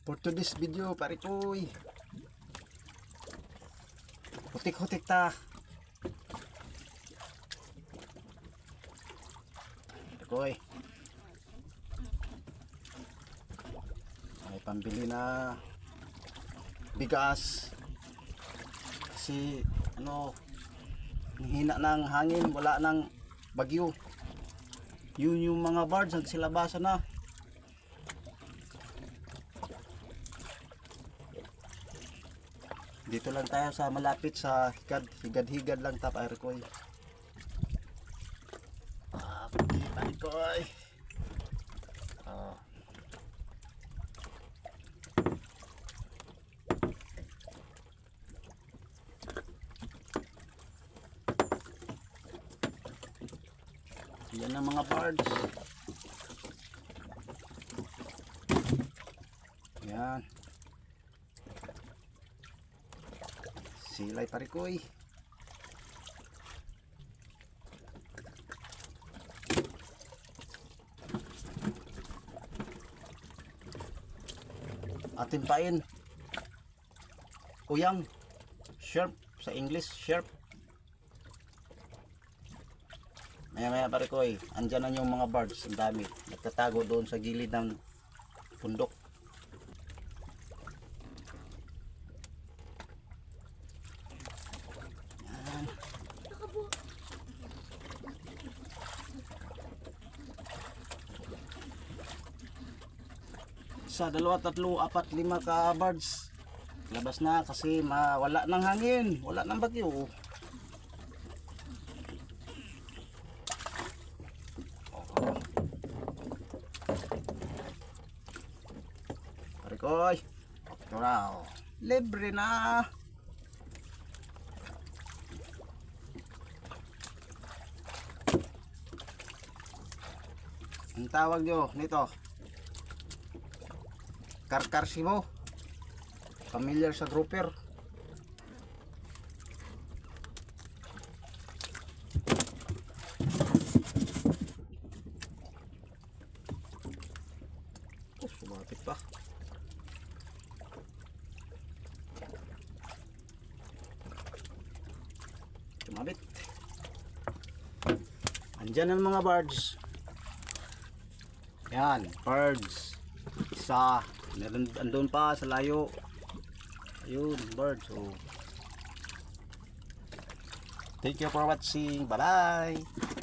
For today's video, pare koy, hutik-hutik ta. Pare koy, may pambili na bigas kasi ano, hina ng hangin, wala ng bagyo. Yun yung mga birds nagsilabasan na. Dito lang tayo sa malapit sa higad-higad lang ta, pare koy. Pare koy. Yan ang mga birds. Yan. Silay, pare koy. Atin pain. Uyang. Sharp. Sa English, sharp. Maya pare koy, andyan na yung mga birds, ang dami. Nagtatago doon sa gilid ng bundok. Yan. Isa, dalawa, tatlo, apat, lima ka birds. Labas na kasi wala ng hangin, wala ng bagyo. Pare koy, ito na, libre na. Ang tawag nyo nito, karkarsimo. Familiar sa grouper. Sumapit pa. Sumabit. Andyan ang mga birds. Yan, birds. Isa. Andun pa sa layo. Ayun, birds. So, thank you for watching. Bye-bye.